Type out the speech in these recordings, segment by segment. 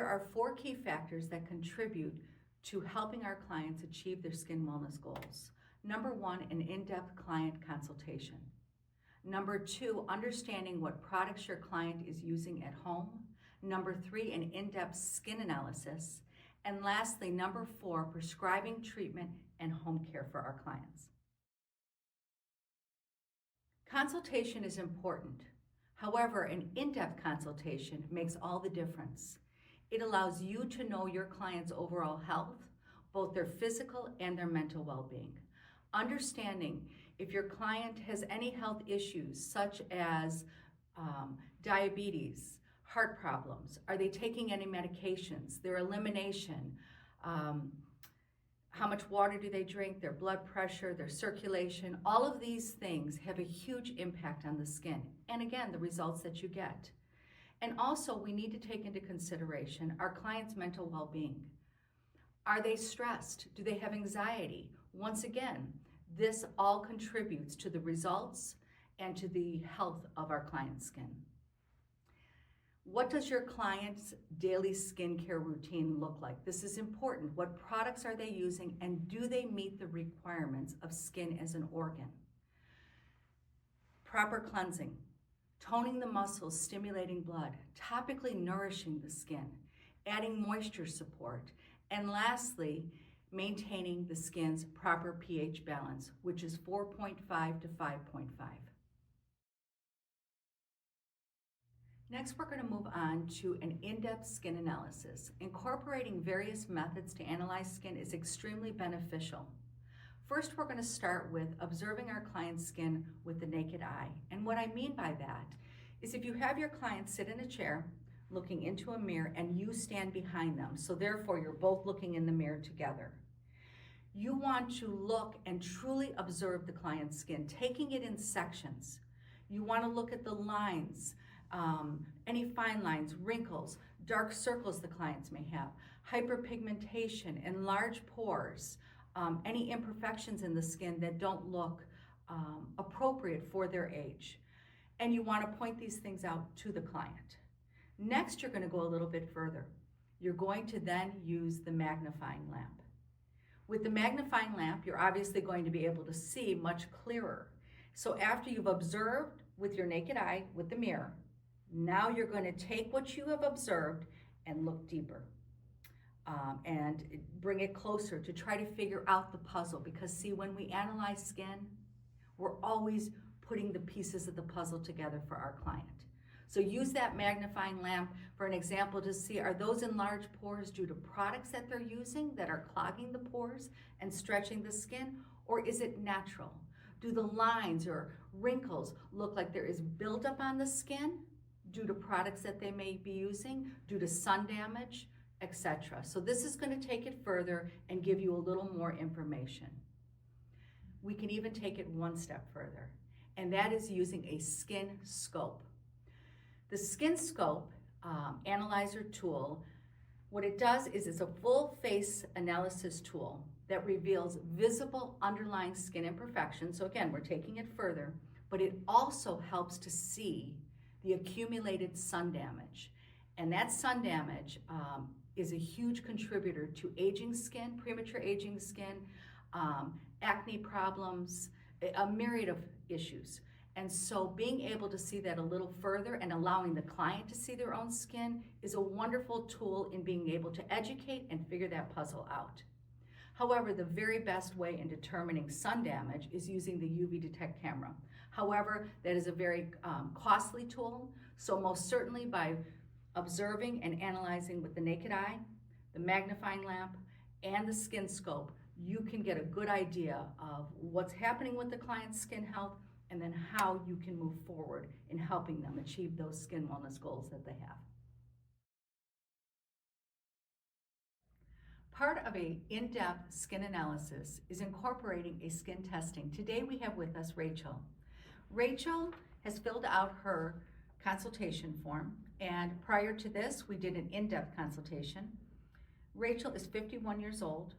There are 4 key factors that contribute to helping our clients achieve their skin wellness goals. Number 1, an in-depth client consultation. Number 2, understanding what products your client is using at home. Number 3, an in-depth skin analysis. And lastly, number 4, prescribing treatment and home care for our clients. Consultation is important. However, an in-depth consultation makes all the difference. It allows you to know your client's overall health, both their physical and their mental well-being. Understanding if your client has any health issues such as diabetes, heart problems, are they taking any medications, their elimination, how much water do they drink, their blood pressure, their circulation, all of these things have a huge impact on the skin. And again, the results that you get. And also we need to take into consideration our client's mental well-being. Are they stressed? Do they have anxiety? Once again, this all contributes to the results and to the health of our client's skin. What does your client's daily skincare routine look like? This is important. What products are they using, and do they meet the requirements of skin as an organ? Proper cleansing, toning the muscles, stimulating blood, topically nourishing the skin, adding moisture support, and lastly, maintaining the skin's proper pH balance, which is 4.5 to 5.5. Next, we're going to move on to an in-depth skin analysis. Incorporating various methods to analyze skin is extremely beneficial. First, we're going to start with observing our client's skin with the naked eye. And what I mean by that is if you have your client sit in a chair, looking into a mirror, and you stand behind them, so therefore you're both looking in the mirror together. You want to look and truly observe the client's skin, taking it in sections. You want to look at the lines, any fine lines, wrinkles, dark circles the clients may have, hyperpigmentation, enlarged pores, any imperfections in the skin that don't look appropriate for their age. And you want to point these things out to the client. Next, you're going to go a little bit further. You're going to then use the magnifying lamp. With the magnifying lamp, you're obviously going to be able to see much clearer. So after you've observed with your naked eye, with the mirror, now you're going to take what you have observed and look deeper and bring it closer to try to figure out the puzzle. Because see, when we analyze skin, we're always putting the pieces of the puzzle together for our client. So use that magnifying lamp for an example to see, are those enlarged pores due to products that they're using that are clogging the pores and stretching the skin, or is it natural? Do the lines or wrinkles look like there is buildup on the skin due to products that they may be using, due to sun damage, etc.? So this is going to take it further and give you a little more information. We can even take it one step further, and that is using a skin scope. The skin scope analyzer tool, what it does is it's a full face analysis tool that reveals visible underlying skin imperfections. So again, we're taking it further, but it also helps to see the accumulated sun damage. And that sun damage is a huge contributor to aging skin, premature aging skin, acne problems, a myriad of issues. And so being able to see that a little further and allowing the client to see their own skin is a wonderful tool in being able to educate and figure that puzzle out. However, the very best way in determining sun damage is using the UV detect camera. However, that is a very costly tool. So most certainly by observing and analyzing with the naked eye, the magnifying lamp, and the skin scope, you can get a good idea of what's happening with the client's skin health, and then how you can move forward in helping them achieve those skin wellness goals that they have. Part of an in-depth skin analysis is incorporating a skin testing. Today we have with us Rachel. Rachel has filled out her consultation form, and prior to this we did an in-depth consultation. Rachel is 51 years old.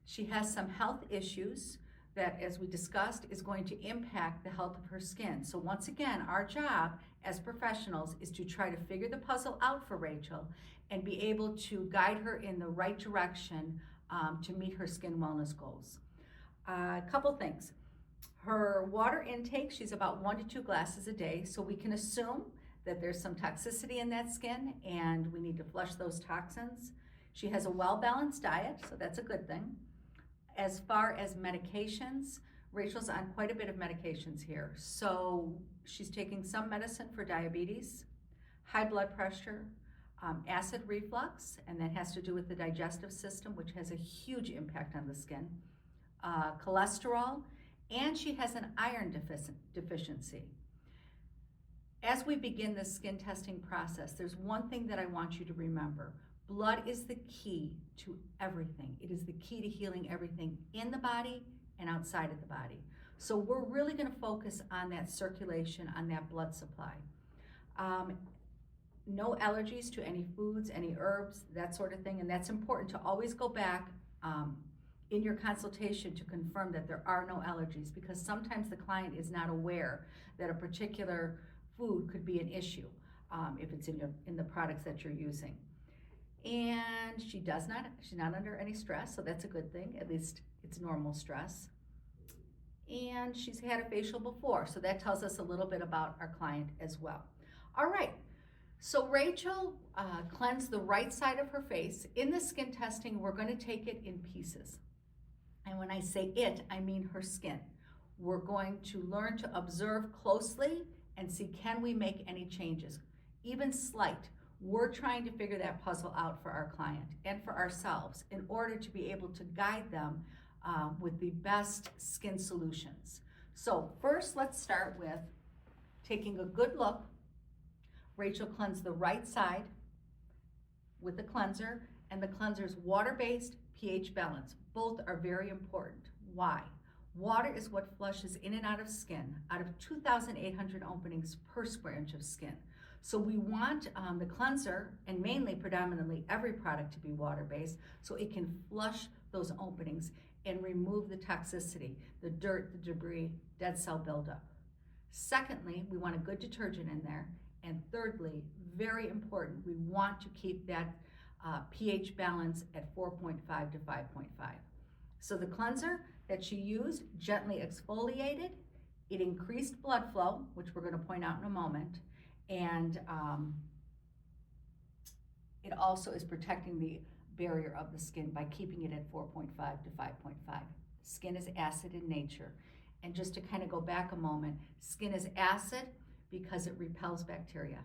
She has some health issues that, as we discussed, is going to impact the health of her skin. So once again, our job as professionals is to try to figure the puzzle out for Rachel and be able to guide her in the right direction to meet her skin wellness goals. A couple things. Her water intake, she's about 1 to 2 glasses a day, so we can assume that there's some toxicity in that skin and we need to flush those toxins. She has a well-balanced diet, so that's a good thing. As far as medications, Rachel's on quite a bit of medications here. So she's taking some medicine for diabetes, high blood pressure, acid reflux, and that has to do with the digestive system, which has a huge impact on the skin, cholesterol, and she has an iron deficiency. As we begin this skin testing process, there's one thing that I want you to remember. Blood is the key to everything. It is the key to healing everything in the body and outside of the body. So we're really going to focus on that circulation, on that blood supply. No allergies to any foods, any herbs, that sort of thing. And that's important to always go back in your consultation to confirm that there are no allergies, because sometimes the client is not aware that a particular food could be an issue if it's in the products that you're using. And she's not under any stress, so that's a good thing. At least it's normal stress. And she's had a facial before, so that tells us a little bit about our client as well. All right, so Rachel cleansed the right side of her face. In the skin testing, we're going to take it in pieces. And when I say it, I mean her skin. We're going to learn to observe closely and see, can we make any changes, even slight. We're trying to figure that puzzle out for our client and for ourselves in order to be able to guide them with the best skin solutions. So first, let's start with taking a good look. Rachel cleansed the right side with the cleanser, and the cleanser is water-based, pH balance. Both are very important. Why? Water is what flushes in and out of skin, out of 2,800 openings per square inch of skin. So we want the cleanser, and mainly predominantly every product, to be water-based so it can flush those openings and remove the toxicity, the dirt, the debris, dead cell buildup. Secondly, we want a good detergent in there. And thirdly, very important, we want to keep that pH balance at 4.5 to 5.5. So the cleanser that she used gently exfoliated, it increased blood flow, which we're going to point out in a moment, and it also is protecting the barrier of the skin by keeping it at 4.5 to 5.5. Skin is acid in nature. And just to kind of go back a moment, skin is acid because it repels bacteria.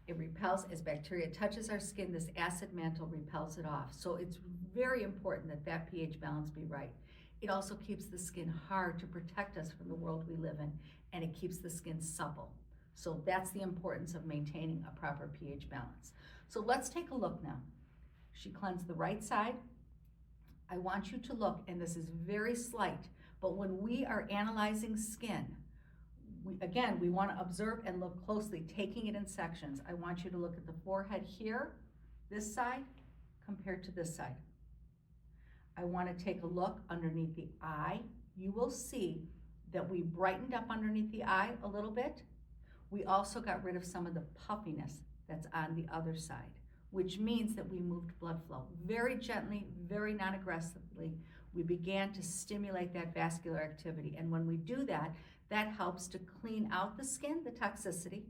It repels, as bacteria touches our skin, this acid mantle repels it off. So it's very important that that pH balance be right. It also keeps the skin hard to protect us from the world we live in, and it keeps the skin supple. So that's the importance of maintaining a proper pH balance. So let's take a look now. She cleansed the right side. I want you to look, and this is very slight, but when we are analyzing skin, we want to observe and look closely, taking it in sections. I want you to look at the forehead here, this side, compared to this side. I want to take a look underneath the eye. You will see that we brightened up underneath the eye a little bit. We also got rid of some of the puffiness that's on the other side, which means that we moved blood flow very gently, very non-aggressively. We began to stimulate that vascular activity. And when we do that, that helps to clean out the skin, the toxicity,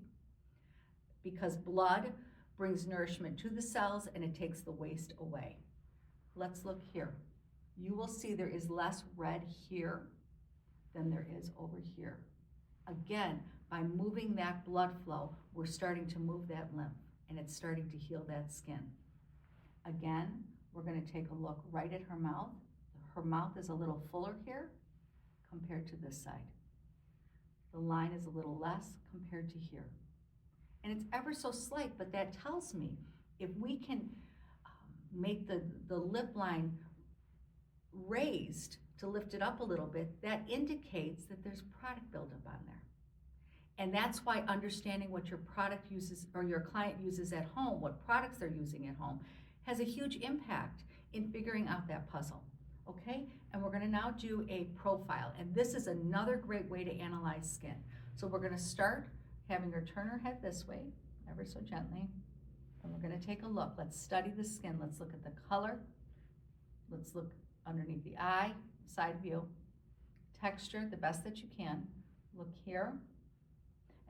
because blood brings nourishment to the cells and it takes the waste away. Let's look here. You will see there is less red here than there is over here. Again, by moving that blood flow, we're starting to move that lymph and it's starting to heal that skin. Again, we're going to take a look right at her mouth. Her mouth is a little fuller here compared to this side. The line is a little less compared to here. And it's ever so slight, but that tells me if we can make the lip line raised to lift it up a little bit, that indicates that there's product buildup on there. And that's why understanding what your product uses or your client uses at home, what products they're using at home, has a huge impact in figuring out that puzzle. okay? And we're gonna now do a profile, and this is another great way to analyze skin. So we're gonna start having her turn her head this way, ever so gently, and we're gonna take a look. Let's study the skin. Let's look at the color. Let's look underneath the eye, side view, texture, the best that you can. Look here.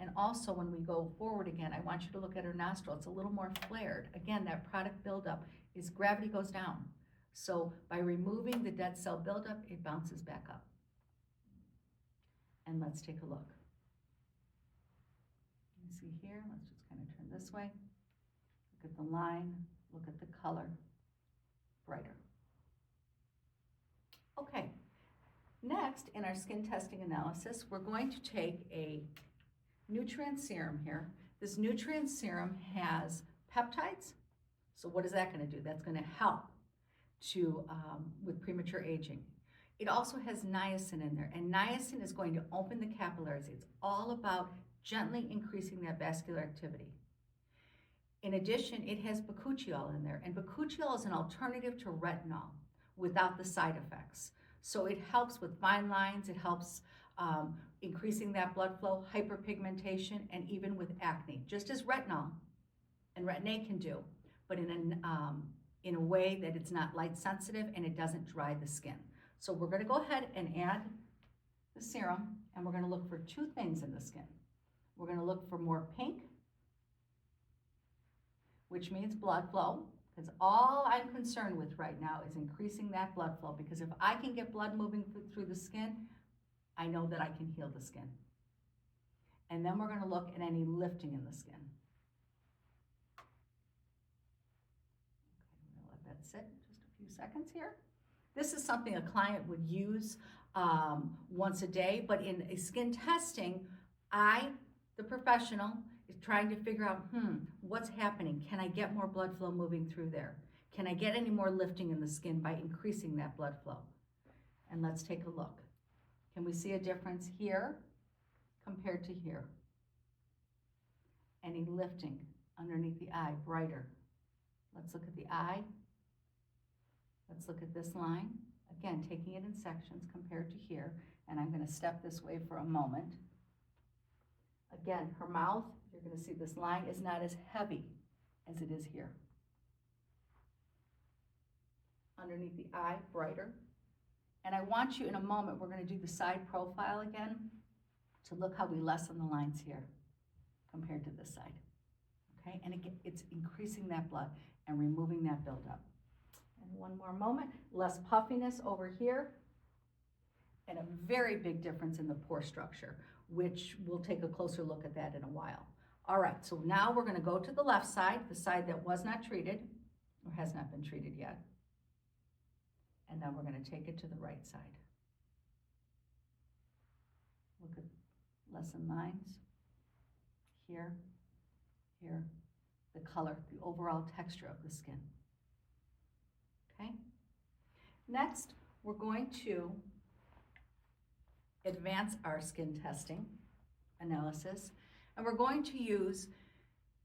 And also when we go forward again, I want you to look at her nostril. It's a little more flared. Again, that product buildup is gravity goes down. So by removing the dead cell buildup, it bounces back up. And let's take a look. You see here, let's just kind of turn this way. Look at the line, look at the color, brighter. Okay, next in our skin testing analysis, we're going to take a nutrient serum here. This nutrient serum has peptides. So what is that going to do? That's going to help with premature aging. It also has niacin in there, and niacin is going to open the capillaries. It's all about gently increasing that vascular activity. In addition, it has bakuchiol in there, and bakuchiol is an alternative to retinol without the side effects. So it helps with fine lines, it helps increasing that blood flow, hyperpigmentation, and even with acne, just as retinol and Retin-A can do, but in a way that it's not light sensitive and it doesn't dry the skin. So we're gonna go ahead and add the serum, and we're gonna look for two things in the skin. We're gonna look for more pink, which means blood flow, because all I'm concerned with right now is increasing that blood flow, because if I can get blood moving through the skin, I know that I can heal the skin. And then we're going to look at any lifting in the skin. Okay, I'm going to let that sit just a few seconds here. This is something a client would use once a day, but in a skin testing, I, the professional, is trying to figure out, what's happening? Can I get more blood flow moving through there? Can I get any more lifting in the skin by increasing that blood flow? And let's take a look. Can we see a difference here compared to here? Any lifting underneath the eye, brighter. Let's look at the eye. Let's look at this line. Again, taking it in sections compared to here. And I'm going to step this way for a moment. Again, her mouth, you're going to see this line is not as heavy as it is here. Underneath the eye, brighter. And I want you in a moment, we're going to do the side profile again to look how we lessen the lines here compared to this side. Okay, and again, it's increasing that blood and removing that buildup. And one more moment, less puffiness over here, and a very big difference in the pore structure, which we'll take a closer look at that in a while. All right, so now we're going to go to the left side, the side that was not treated or has not been treated yet. And now we're going to take it to the right side. Look at lessen lines. Here, here, the color, the overall texture of the skin. Okay? Next, we're going to advance our skin testing analysis, and we're going to use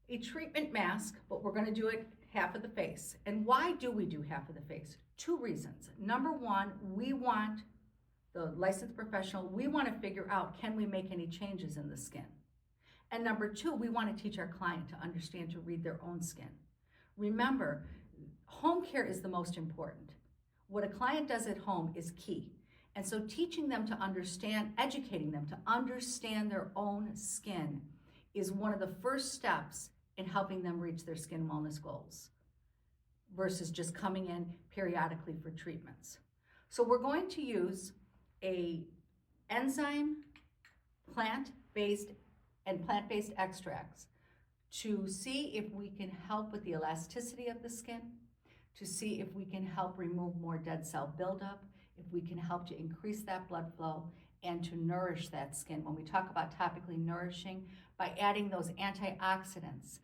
a treatment mask, but we're going to do it half of the face. And why do we do half of the face? Two reasons. Number one, we want, the licensed professional, we want to figure out, can we make any changes in the skin? And number two, we want to teach our client to understand to read their own skin. Remember, home care is the most important. What a client does at home is key. And so teaching them to understand, educating them to understand their own skin is one of the first steps in helping them reach their skin wellness goals versus just coming in periodically for treatments. So we're going to use a enzyme, plant-based extracts to see if we can help with the elasticity of the skin, to see if we can help remove more dead cell buildup, if we can help to increase that blood flow and to nourish that skin. When we talk about topically nourishing, by adding those antioxidants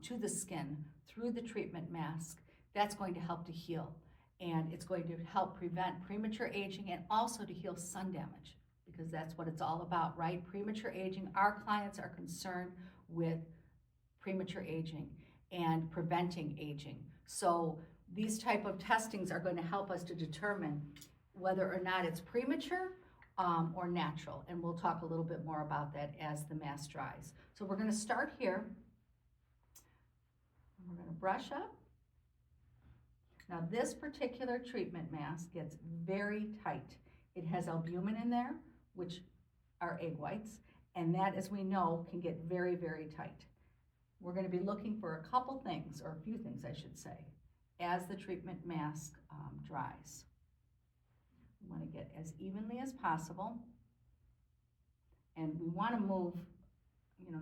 to the skin through the treatment mask, that's going to help to heal. And it's going to help prevent premature aging and also to heal sun damage, because that's what it's all about, right? Premature aging, our clients are concerned with premature aging and preventing aging. So these type of testings are going to help us to determine whether or not it's premature or natural. And we'll talk a little bit more about that as the mask dries. So we're going to start here. We're going to brush up. Now this particular treatment mask gets very tight. It has albumin in there, which are egg whites, and that, as we know, can get very, very tight. We're going to be looking for a couple things, or a few things I should say, as the treatment mask dries. We want to get as evenly as possible, and we want to move,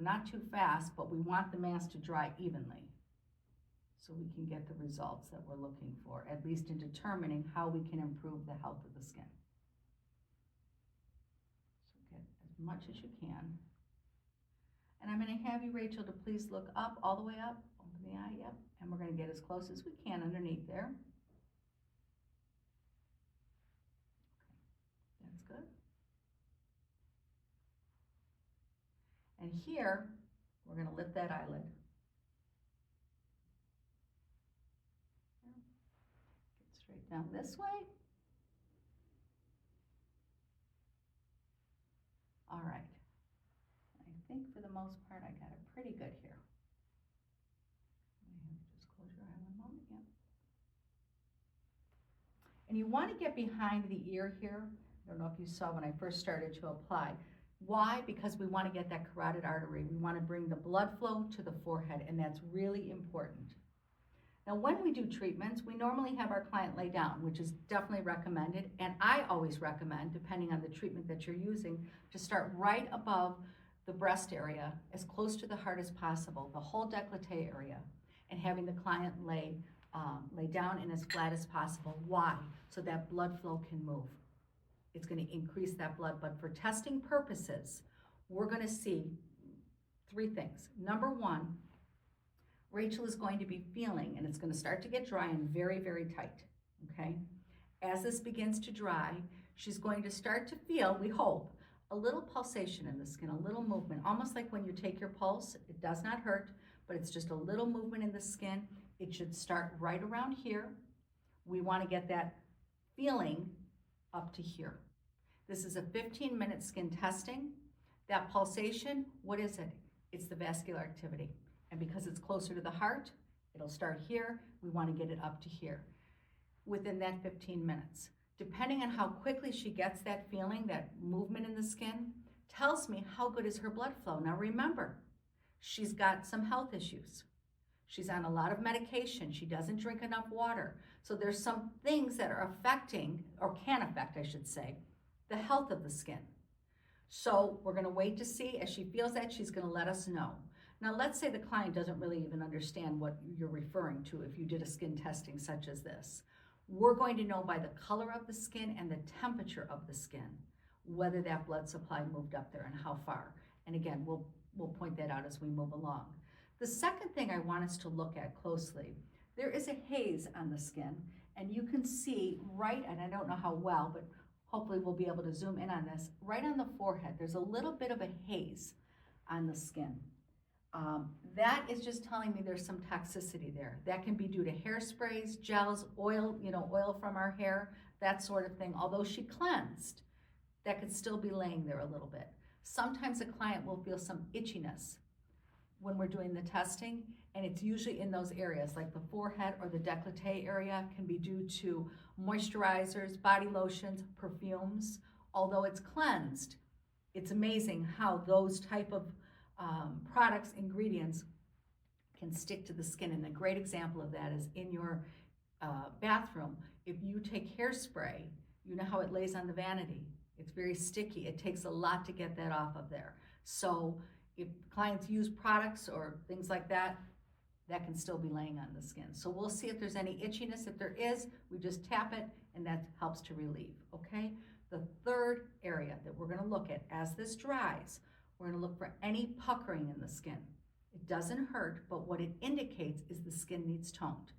not too fast, but we want the mask to dry evenly so we can get the results that we're looking for, at least in determining how we can improve the health of the skin. So get as much as you can. And I'm going to have you, Rachel, to please look up, all the way up, over the eye, yep. And we're going to get as close as we can underneath there. Okay. That's good. And here, we're going to lift that eyelid. Get straight down this way. All right. I think for the most part I got it pretty good here. Just close your eye one moment. Yep. And you want to get behind the ear here. I don't know if you saw when I first started to apply. Why? Because we want to get that carotid artery. We want to bring the blood flow to the forehead, and that's really important. Now, when we do treatments, we normally have our client lay down, which is definitely recommended, and I always recommend, depending on the treatment that you're using, to start right above the breast area, as close to the heart as possible, the whole décolleté area, and having the client lay down and as flat as possible. Why? So that blood flow can move. It's going to increase that blood, but for testing purposes, we're going to see three things. Number one, Rachel is going to be feeling, and it's going to start to get dry and very, very tight, okay? As this begins to dry, she's going to start to feel, we hope, a little pulsation in the skin, a little movement, almost like when you take your pulse. It does not hurt, but it's just a little movement in the skin. It should start right around here. We want to get that feeling up to here. This is a 15-minute skin testing. That pulsation, what is it? It's the vascular activity. And because it's closer to the heart, it'll start here. We want to get it up to here within that 15 minutes. Depending on how quickly she gets that feeling, that movement in the skin, tells me how good is her blood flow. Now remember, she's got some health issues. She's on a lot of medication. She doesn't drink enough water. So there's some things that are affecting, or can affect, I should say, the health of the skin. So we're going to wait to see. As she feels that, she's going to let us know. Now let's say the client doesn't really even understand what you're referring to if you did a skin testing such as this. We're going to know by the color of the skin and the temperature of the skin whether that blood supply moved up there and how far. And again, we'll point that out as we move along. The second thing I want us to look at closely, there is a haze on the skin, and you can see right, and I don't know how well, but hopefully we'll be able to zoom in on this, right on the forehead, there's a little bit of a haze on the skin. That is just telling me there's some toxicity there. That can be due to hairsprays, gels, oil, oil from our hair, that sort of thing. Although she cleansed, that could still be laying there a little bit. Sometimes a client will feel some itchiness when we're doing the testing, and it's usually in those areas like the forehead or the décolleté area. Can be due to moisturizers, body lotions, perfumes. Although it's cleansed, it's amazing how those type of products, ingredients can stick to the skin. And a great example of that is in your bathroom. If you take hairspray, you know how it lays on the vanity. It's very sticky. It takes a lot to get that off of there. So if clients use products or things like that, that can still be laying on the skin. So we'll see if there's any itchiness. If there is, we just tap it and that helps to relieve, okay? The third area that we're gonna look at as this dries, we're gonna look for any puckering in the skin. It doesn't hurt, but what it indicates is the skin needs toned.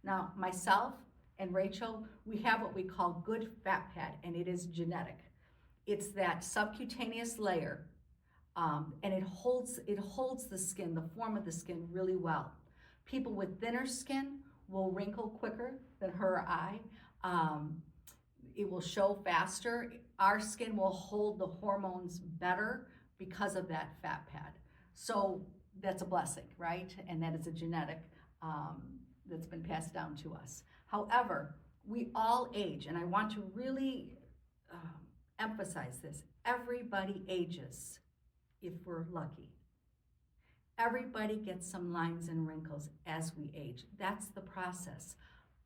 Now, myself and Rachel, we have what we call good fat pad, and it is genetic. It's that subcutaneous layer, and it holds the skin, the form of the skin really well. People with thinner skin will wrinkle quicker than her eye. It will show faster. Our skin will hold the hormones better because of that fat pad. So that's a blessing, right? And that is a genetic that's been passed down to us. However, we all age, and I want to really emphasize this. Everybody ages if we're lucky. Everybody gets some lines and wrinkles as we age. That's the process.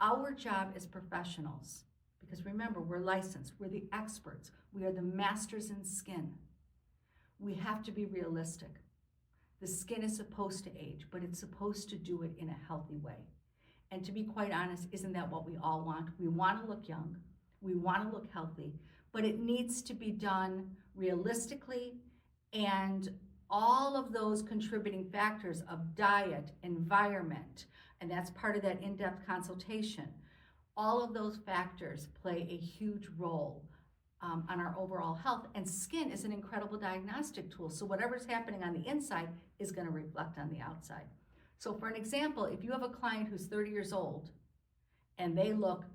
Our job as professionals, because remember, we're licensed, we're the experts, we are the masters in skin. We have to be realistic. The skin is supposed to age, but it's supposed to do it in a healthy way. And to be quite honest, isn't that what we all want? We want to look young, we want to look healthy, but it needs to be done realistically, and all of those contributing factors of diet, environment, and that's part of that in-depth consultation. All of those factors play a huge role on our overall health, and skin is an incredible diagnostic tool. So whatever's happening on the inside is going to reflect on the outside. So for an example, if you have a client who's 30 years old and they look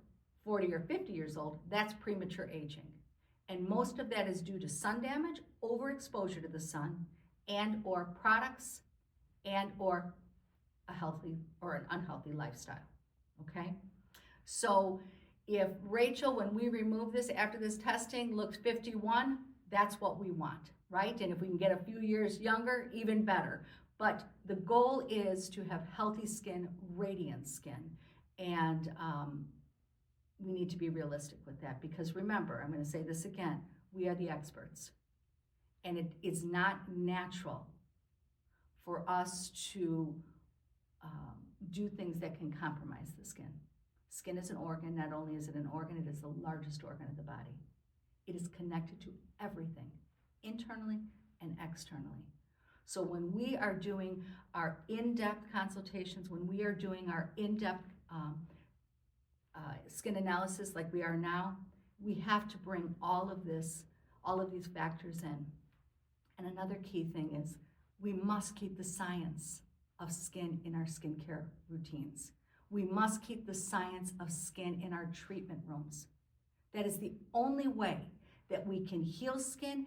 40 or 50 years old, that's premature aging. And most of that is due to sun damage, overexposure to the sun, and or products, and or a healthy or an unhealthy lifestyle, okay? So if Rachel, when we remove this after this testing, looks 51, that's what we want, right? And if we can get a few years younger, even better. But the goal is to have healthy skin, radiant skin, and we need to be realistic with that, because remember, I'm going to say this again, we are the experts. And it is not natural for us to do things that can compromise the skin. Skin is an organ. Not only is it an organ, it is the largest organ of the body. It is connected to everything, internally and externally. So when we are doing our in-depth consultations, when we are doing our in-depth skin analysis like we are now, we have to bring all of these factors in. And another key thing is we must keep the science of skin in our skincare routines. We must keep the science of skin in our treatment rooms. That is the only way that we can heal skin,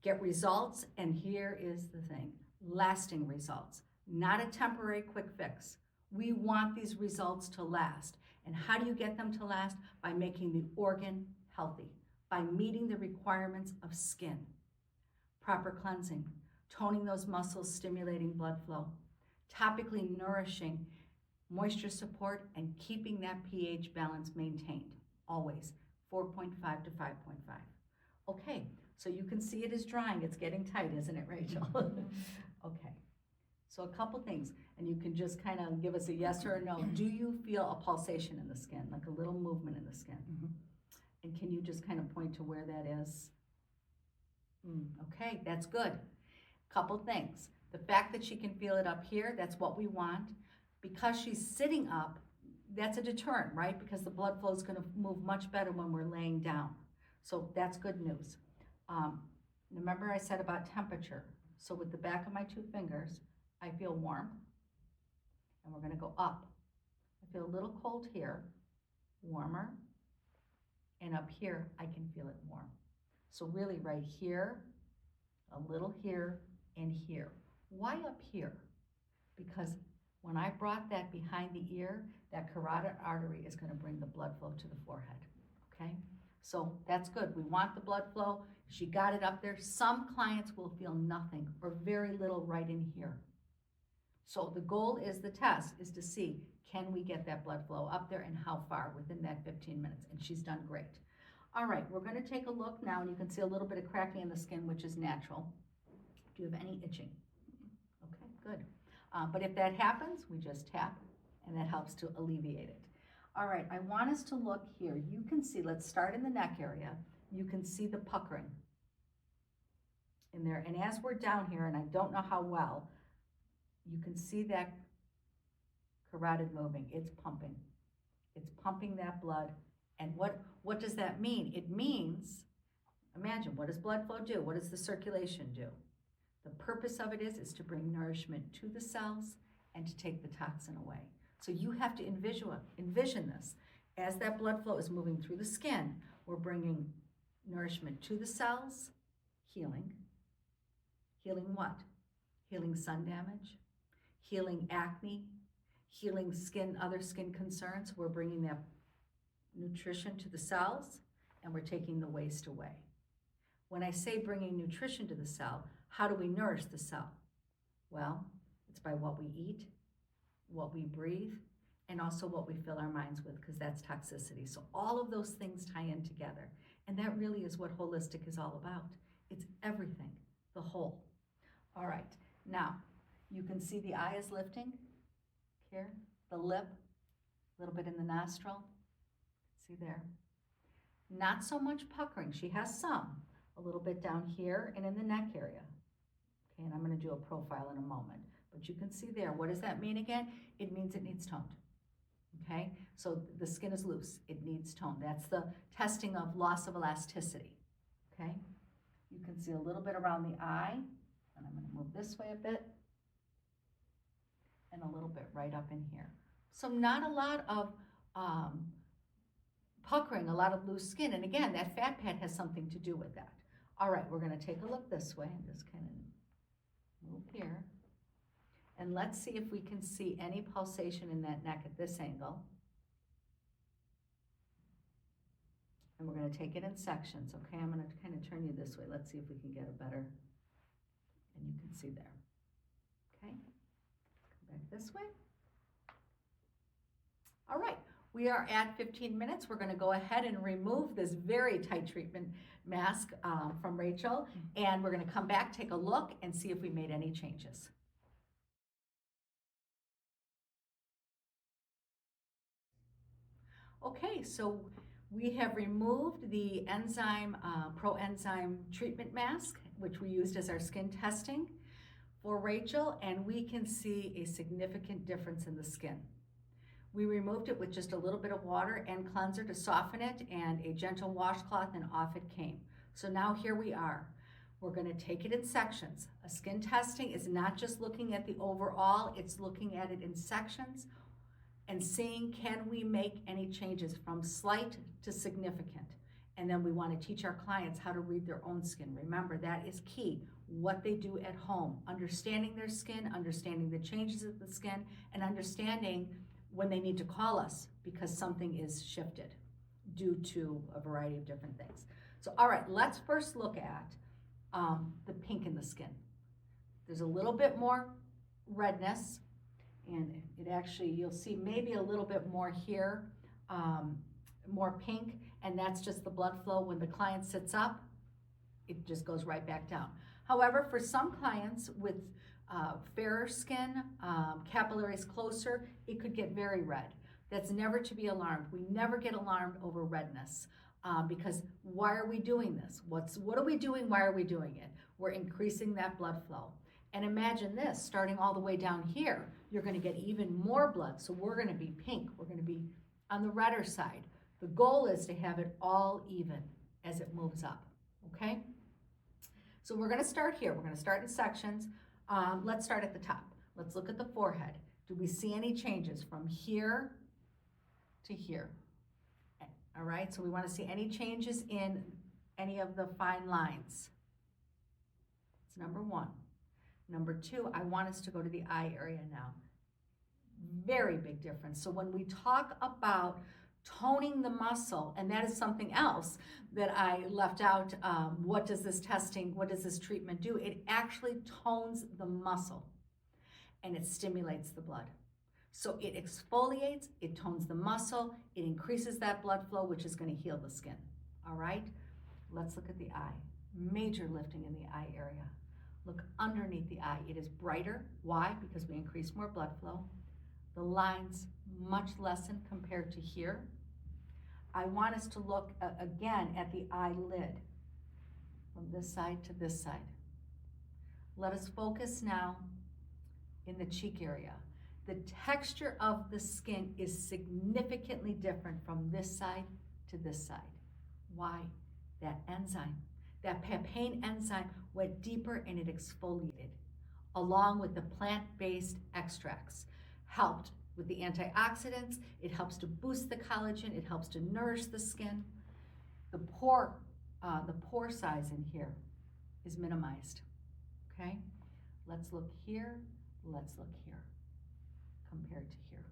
get results, and here is the thing, lasting results, not a temporary quick fix. We want these results to last. And how do you get them to last? By making the organ healthy, by meeting the requirements of skin. Proper cleansing, toning those muscles, stimulating blood flow, topically nourishing, moisture support, and keeping that pH balance maintained, always, 4.5 to 5.5. Okay, so you can see it is drying. It's getting tight, isn't it, Rachel? Okay, so a couple things, and you can just kind of give us a yes or a no. Do you feel a pulsation in the skin, like a little movement in the skin? Mm-hmm. And can you just kind of point to where that is? Okay, that's good. Couple things. The fact that she can feel it up here, that's what we want. Because she's sitting up, that's a deterrent, right? Because the blood flow is going to move much better when we're laying down. So that's good news. Remember I said about temperature. So with the back of my two fingers, I feel warm. And we're going to go up. I feel a little cold here, warmer. And up here, I can feel it warm. So really right here, a little here, and here. Why up here? Because when I brought that behind the ear, that carotid artery is going to bring the blood flow to the forehead, okay? So that's good. We want the blood flow. She got it up there. Some clients will feel nothing or very little right in here. So the goal is the test is to see, can we get that blood flow up there and how far within that 15 minutes? And she's done great. All right, we're going to take a look now, and you can see a little bit of cracking in the skin, which is natural. Do you have any itching? Okay, good. But if that happens, we just tap, and that helps to alleviate it. All right, I want us to look here. You can see, let's start in the neck area. You can see the puckering in there. And as we're down here, and I don't know how well, you can see that carotid moving. It's pumping. It's pumping that blood. And what does that mean? It means, imagine, what does blood flow do? What does the circulation do? The purpose of it is to bring nourishment to the cells and to take the toxin away. So you have to envision this. As that blood flow is moving through the skin, we're bringing nourishment to the cells, healing. Healing what? Healing sun damage, healing acne, healing skin, other skin concerns. We're bringing that nutrition to the cells, and we're taking the waste away. When I say bringing nutrition to the cell, how do we nourish the cell? Well, it's by what we eat, what we breathe, and also what we fill our minds with, because that's toxicity. So all of those things tie in together. And that really is what holistic is all about. It's everything, the whole. All right, now you can see the eye is lifting here, the lip, a little bit in the nostril. See there. Not so much puckering. She has some, a little bit down here and in the neck area. Okay, and I'm going to do a profile in a moment. But you can see there. What does that mean again? It means it needs toned. Okay, so the skin is loose. It needs tone. That's the testing of loss of elasticity. Okay, you can see a little bit around the eye, and I'm going to move this way a bit, and a little bit right up in here. So not a lot of puckering, a lot of loose skin. And again, that fat pad has something to do with that. All right, we're going to take a look this way and just kind of move here. And let's see if we can see any pulsation in that neck at this angle. And we're going to take it in sections, okay? I'm going to kind of turn you this way. Let's see if we can get a better, and you can see there. Okay? Come back this way. All right, we are at 15 minutes. We're going to go ahead and remove this very tight treatment mask from Rachel, and we're going to come back, take a look, and see if we made any changes. Okay, so we have removed the enzyme, pro-enzyme treatment mask, which we used as our skin testing for Rachel, and we can see a significant difference in the skin. We removed it with just a little bit of water and cleanser to soften it, and a gentle washcloth, and off it came. So now here we are. We're going to take it in sections. A skin testing is not just looking at the overall, it's looking at it in sections and seeing, can we make any changes from slight to significant? And then we want to teach our clients how to read their own skin. Remember, that is key. What they do at home, understanding their skin, understanding the changes of the skin, and understanding when they need to call us because something is shifted due to a variety of different things. So, all right, let's first look at the pink in the skin. There's a little bit more redness, and it actually, you'll see maybe a little bit more here, more pink, and that's just the blood flow. When the client sits up, it just goes right back down. However, for some clients with fairer skin, capillaries closer, it could get very red. That's never to be alarmed. We never get alarmed over redness because why are we doing this? What are we doing? Why are we doing it? We're increasing that blood flow. And imagine this, starting all the way down here, you're going to get even more blood. So we're going to be pink. We're going to be on the redder side. The goal is to have it all even as it moves up, okay? So we're going to start here. We're going to start in sections. Let's start at the top. Let's look at the forehead. Do we see any changes from here to here? All right, so we want to see any changes in any of the fine lines. That's number one. Number two, I want us to go to the eye area now. Very big difference. So when we talk about toning the muscle, and that is something else that I left out, what does this treatment do? It actually tones the muscle and it stimulates the blood. So it exfoliates, it tones the muscle, it increases that blood flow, which is going to heal the skin. All right, let's look at the eye. Major lifting in the eye area. Look underneath the eye. It is brighter. Why? Because we increase more blood flow. The lines much lessened compared to here. I want us to look again at the eyelid from this side to this side. Let us focus now in the cheek area. The texture of the skin is significantly different from this side to this side. Why? That enzyme. That papain enzyme went deeper and it exfoliated, along with the plant-based extracts, helped With the antioxidants, it helps to boost the collagen, it helps to nourish the skin. The pore size in here is minimized, okay? Let's look here, let's look here, compared to here.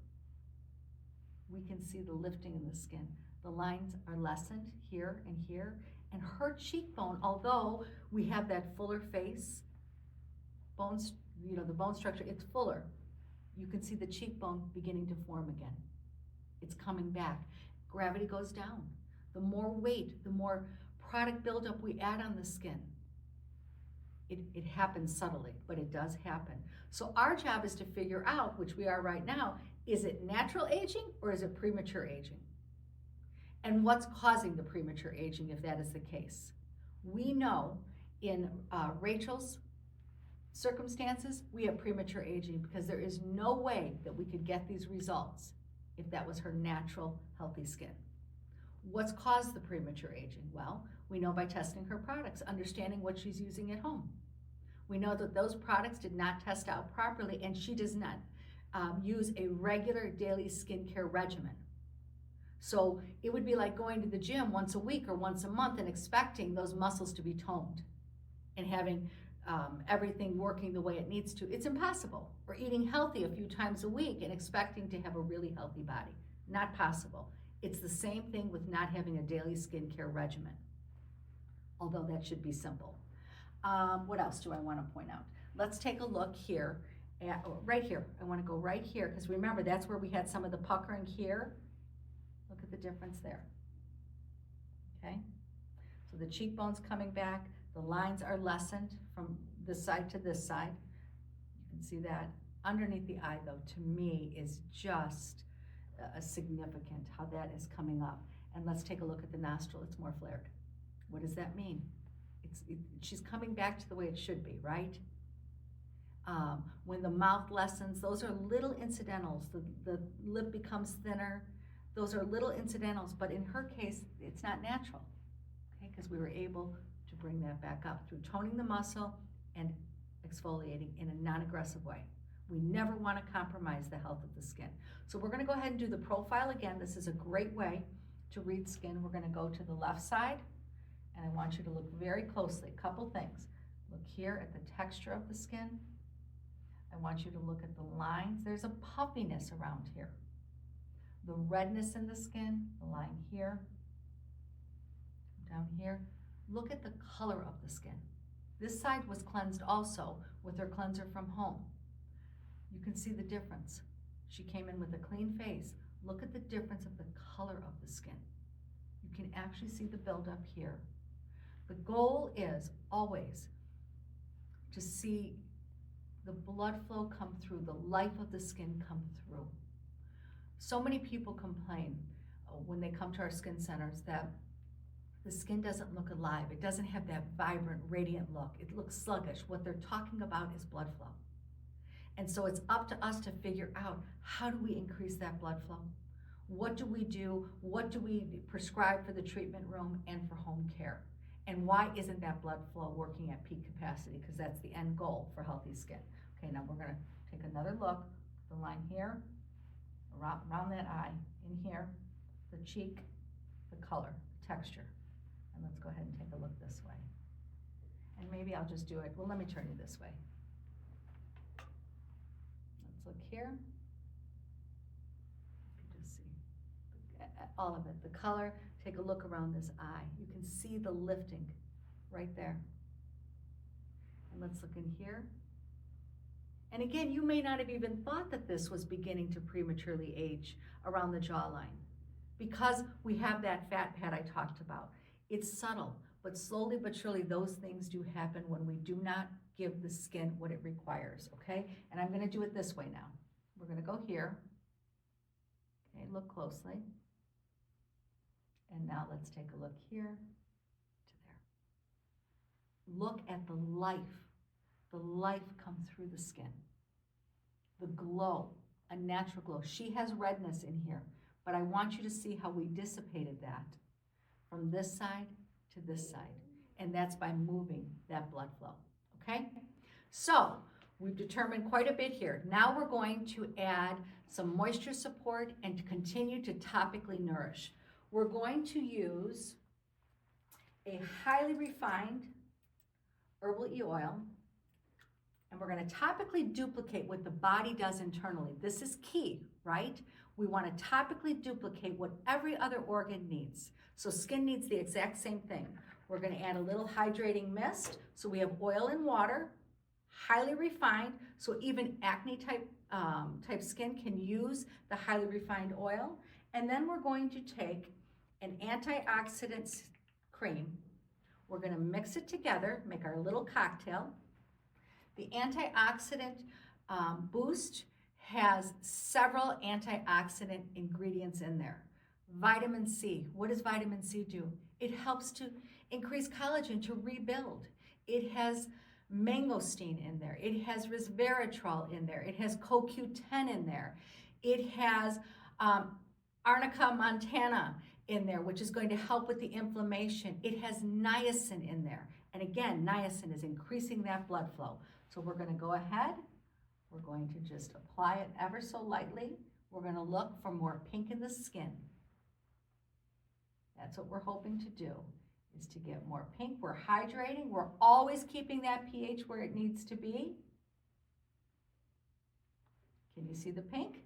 We can see the lifting in the skin. The lines are lessened here, and her cheekbone, although we have that fuller face, bones, you know, the bone structure, it's fuller. You can see the cheekbone beginning to form again. It's coming back. Gravity goes down. The more weight, the more product buildup we add on the skin. It happens subtly, but it does happen. So our job is to figure out, which we are right now, is it natural aging or is it premature aging? And what's causing the premature aging if that is the case? We know in Rachel's circumstances, we have premature aging because there is no way that we could get these results if that was her natural, healthy skin. What's caused the premature aging? Well, we know by testing her products, understanding what she's using at home. We know that those products did not test out properly, and she does not use a regular daily skincare regimen. So it would be like going to the gym once a week or once a month and expecting those muscles to be toned and having everything working the way it needs to. It's impossible. Or eating healthy a few times a week and expecting to have a really healthy body. Not possible. It's the same thing with not having a daily skincare regimen, although that should be simple. What else do I want to point out? Let's take a look here, right here. I want to go right here, because remember, that's where we had some of the puckering here. Look at the difference there, okay? So the cheekbone's coming back, the lines are lessened from this side to this side. You can see that. Underneath the eye, though, to me is just significant how that is coming up. And let's take a look at the nostril. It's more flared. What does that mean? She's coming back to the way it should be, right? When the mouth lessens, those are little incidentals. The lip becomes thinner. Those are little incidentals, but in her case, it's not natural, okay? Because we were able to bring that back up through toning the muscle and exfoliating in a non-aggressive way. We never want to compromise the health of the skin. So we're going to go ahead and do the profile again. This is a great way to read skin. We're going to go to the left side, and I want you to look very closely. A couple things. Look here at the texture of the skin. I want you to look at the lines. There's a puffiness around here. The redness in the skin, the line here, down here. Look at the color of the skin. This side was cleansed also with her cleanser from home. You can see the difference. She came in with a clean face. Look at the difference of the color of the skin. You can actually see the buildup here. The goal is always to see the blood flow come through, the life of the skin come through. So many people complain when they come to our skin centers that the skin doesn't look alive. It doesn't have that vibrant, radiant look. It looks sluggish. What they're talking about is blood flow. And so it's up to us to figure out, how do we increase that blood flow? What do we do? What do we prescribe for the treatment room and for home care? And why isn't that blood flow working at peak capacity? Because that's the end goal for healthy skin. Okay, now we're gonna take another look. The line here, around that eye, in here, the cheek, the color, the texture. And let's go ahead and take a look this way. And maybe I'll just do it, well, let me turn you this way. Let's look here. You can just see all of it, the color. Take a look around this eye. You can see the lifting right there. And let's look in here. And again, you may not have even thought that this was beginning to prematurely age around the jawline, because we have that fat pad I talked about. It's subtle, but slowly but surely those things do happen when we do not give the skin what it requires, okay? And I'm gonna do it this way now. We're gonna go here. Okay, look closely. And now let's take a look here to there. Look at the life come through the skin. The glow, a natural glow. She has redness in here, but I want you to see how we dissipated that from this side to this side. And that's by moving that blood flow, okay? So We've determined quite a bit here. Now we're going to add some moisture support and to continue to topically nourish. We're going to use a highly refined herbal oil, and we're going to topically duplicate what the body does internally. This is key, right? We want to topically duplicate what every other organ needs. So skin needs the exact same thing. We're going to add a little hydrating mist. So we have oil and water, highly refined, so even acne type skin can use the highly refined oil. And then we're going to take an antioxidant cream. We're going to mix it together, make our little cocktail. The antioxidant boost has several antioxidant ingredients in there. Vitamin C, what does vitamin C do? It helps to increase collagen to rebuild. It has mangosteen in there. It has resveratrol in there. It has CoQ10 in there. It has Arnica montana in there, which is going to help with the inflammation. It has niacin in there. And again, niacin is increasing that blood flow. So we're going to go ahead. We're going to just apply it ever so lightly. We're going to look for more pink in the skin. That's what we're hoping to do, is to get more pink. We're hydrating. We're always keeping that pH where it needs to be. Can you see the pink?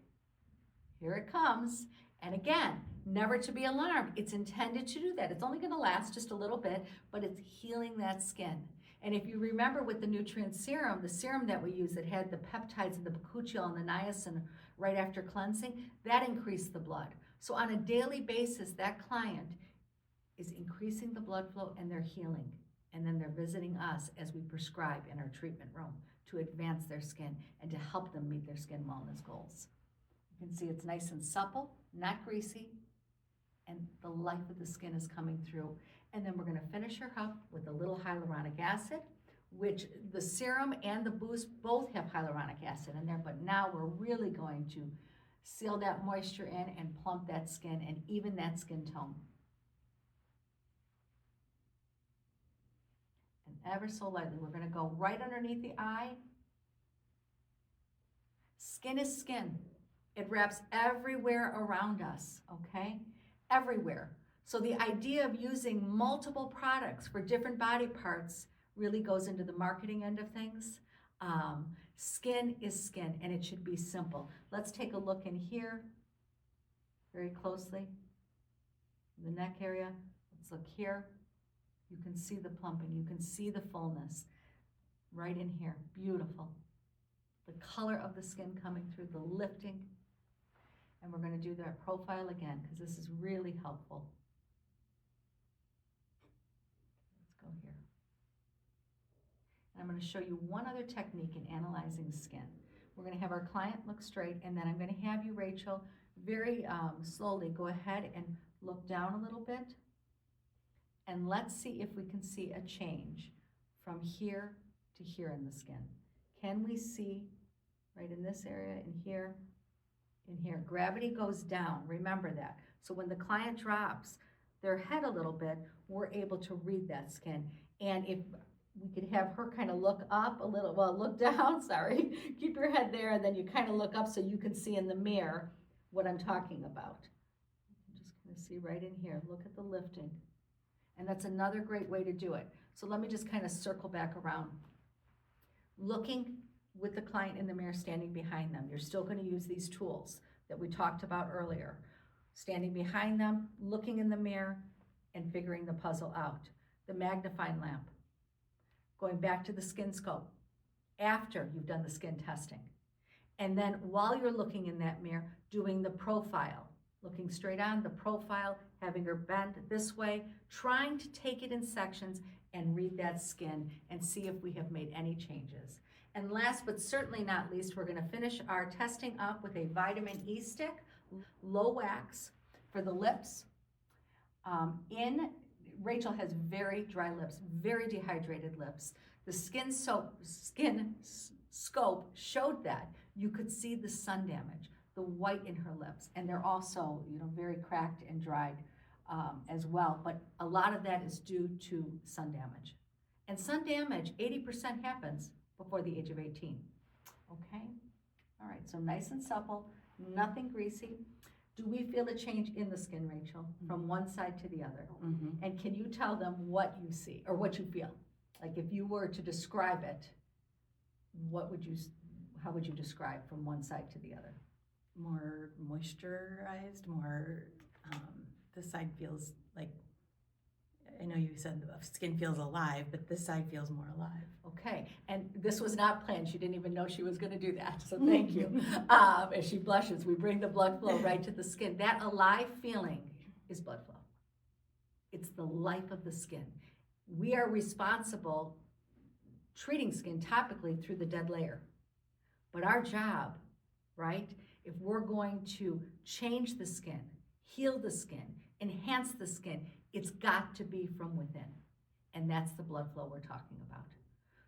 Here it comes. And again, never to be alarmed. It's intended to do that. It's only going to last just a little bit, but it's healing that skin. And if you remember with the nutrient serum, the serum that we use that had the peptides and the bakuchiol and the niacin right after cleansing, that increased the blood. So on a daily basis, that client is increasing the blood flow and they're healing. And then they're visiting us as we prescribe in our treatment room to advance their skin and to help them meet their skin wellness goals. You can see it's nice and supple, not greasy, and the life of the skin is coming through. And then we're going to finish her up with a little hyaluronic acid, which the serum and the boost both have hyaluronic acid in there, but now we're really going to seal that moisture in and plump that skin and even that skin tone. And ever so lightly, we're going to go right underneath the eye. Skin is skin. It wraps everywhere around us, okay? Everywhere. So the idea of using multiple products for different body parts really goes into the marketing end of things. Skin is skin, and it should be simple. Let's take a look in here very closely. The neck area. Let's look here. You can see the plumping. You can see the fullness right in here. Beautiful. The color of the skin coming through, the lifting. And we're going to do that profile again because this is really helpful. Let's go here. And I'm going to show you one other technique in analyzing skin. We're going to have our client look straight, and then I'm going to have you, Rachel, very slowly go ahead and look down a little bit. And let's see if we can see a change from here to here in the skin. Can we see right in this area, in here, in here? Gravity goes down, remember that. So when the client drops their head a little bit, we're able to read that skin. And if we could have her kind of look up a little, well, look down, sorry. Keep your head there, and then you kind of look up so you can see in the mirror what I'm talking about. I'm just going to see right in here. Look at the lifting. And that's another great way to do it. So let me just kind of circle back around. Looking with the client in the mirror, standing behind them. You're still going to use these tools that we talked about earlier. Standing behind them, looking in the mirror, and figuring the puzzle out. The magnifying lamp. Going back to the skin scope after you've done the skin testing. And then while you're looking in that mirror, doing the profile. Looking straight on, the profile, having her bend this way, trying to take it in sections and read that skin and see if we have made any changes. And last but certainly not least, we're going to finish our testing up with a vitamin E stick, low wax for the lips. Rachel has very dry lips, very dehydrated lips. The skin scope showed that. You could see the sun damage, the white in her lips, and they're also, very cracked and dried as well. But a lot of that is due to sun damage. And sun damage, 80% happens before the age of 18. Okay? All right, so nice and supple, nothing greasy. Do we feel a change in the skin, Rachel, from one side to the other? Mm-hmm. And can you tell them what you see or what you feel? Like if you were to describe it, how would you describe from one side to the other? More moisturized, more, this side feels like, I know you said the skin feels alive, but this side feels more alive. Okay, and this was not planned. She didn't even know she was going to do that, so thank you. As she blushes, we bring the blood flow right to the skin. That alive feeling is blood flow. It's the life of the skin. We are responsible treating skin topically through the dead layer. But our job, right, if we're going to change the skin, heal the skin, enhance the skin, it's got to be from within. And that's the blood flow we're talking about.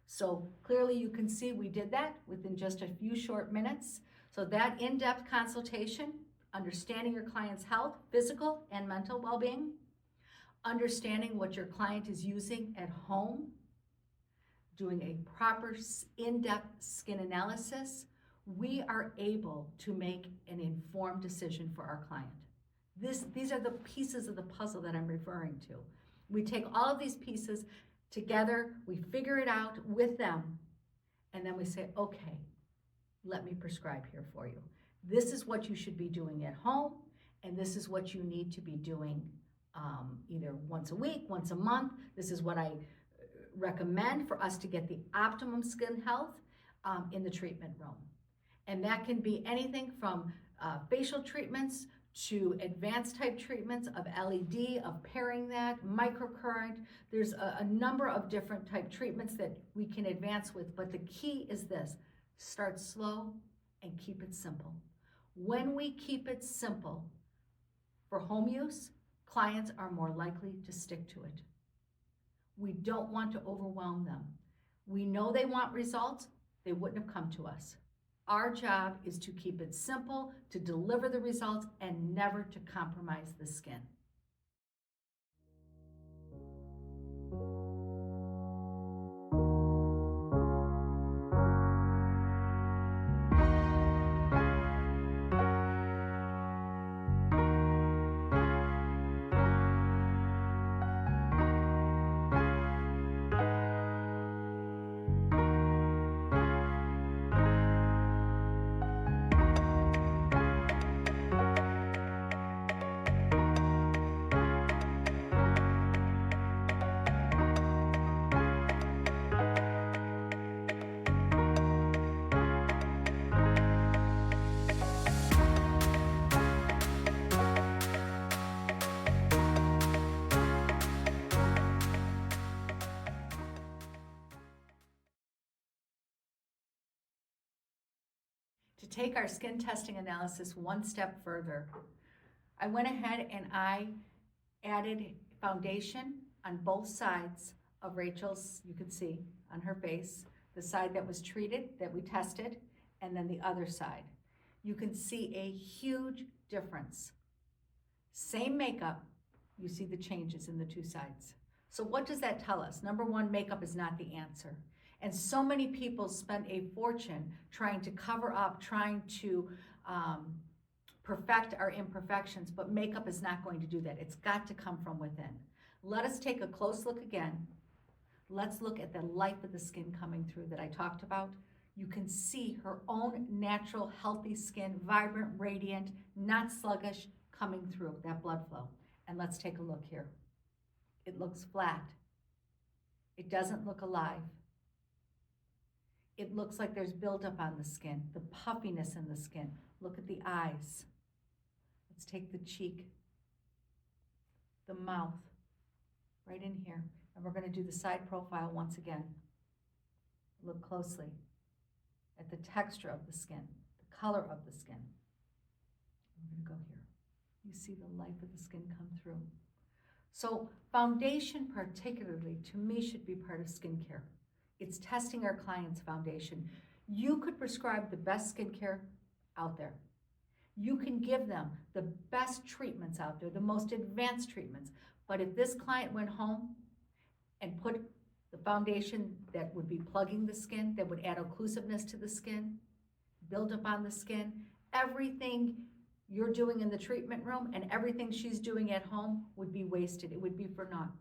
So clearly you can see we did that within just a few short minutes. So that in-depth consultation, understanding your client's health, physical and mental well-being, understanding what your client is using at home, doing a proper in-depth skin analysis, we are able to make an informed decision for our client. These are the pieces of the puzzle that I'm referring to. We take all of these pieces together, we figure it out with them, and then we say, okay, let me prescribe here for you. This is what you should be doing at home, and this is what you need to be doing either once a week, once a month. This is what I recommend for us to get the optimum skin health in the treatment room. And that can be anything from facial treatments to advanced type treatments of LED, of pairing that, microcurrent. There's a number of different type treatments that we can advance with, but the key is this: start slow and keep it simple. When we keep it simple for home use, clients are more likely to stick to it. We don't want to overwhelm them. We know they want results, they wouldn't have come to us. Our job is to keep it simple, to deliver the results, and never to compromise the skin. To take our skin testing analysis one step further, I went ahead and I added foundation on both sides of Rachel's, you can see on her face, the side that was treated, that we tested, and then the other side. You can see a huge difference. Same makeup, you see the changes in the two sides. So what does that tell us? Number one, makeup is not the answer. And so many people spend a fortune trying to cover up, trying to perfect our imperfections, but makeup is not going to do that. It's got to come from within. Let us take a close look again. Let's look at the life of the skin coming through that I talked about. You can see her own natural, healthy skin, vibrant, radiant, not sluggish, coming through that blood flow. And let's take a look here. It looks flat. It doesn't look alive. It looks like there's buildup on the skin, the puffiness in the skin. Look at the eyes. Let's take the cheek, the mouth, right in here. And we're going to do the side profile once again. Look closely at the texture of the skin, the color of the skin. We're going to go here. You see the life of the skin come through. So foundation particularly, to me, should be part of skincare. It's testing our client's foundation. You could prescribe the best skincare out there. You can give them the best treatments out there, the most advanced treatments. But if this client went home and put the foundation that would be plugging the skin, that would add occlusiveness to the skin, buildup on the skin, everything you're doing in the treatment room and everything she's doing at home would be wasted. It would be for naught.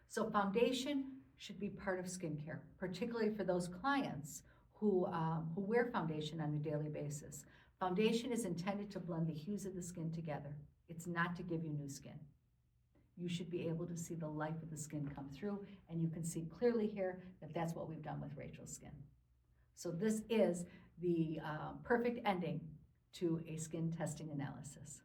So foundation should be part of skincare, particularly for those clients who wear foundation on a daily basis. Foundation is intended to blend the hues of the skin together. It's not to give you new skin. You should be able to see the life of the skin come through, and you can see clearly here that that's what we've done with Rachel's skin. So this is the perfect ending to a skin testing analysis.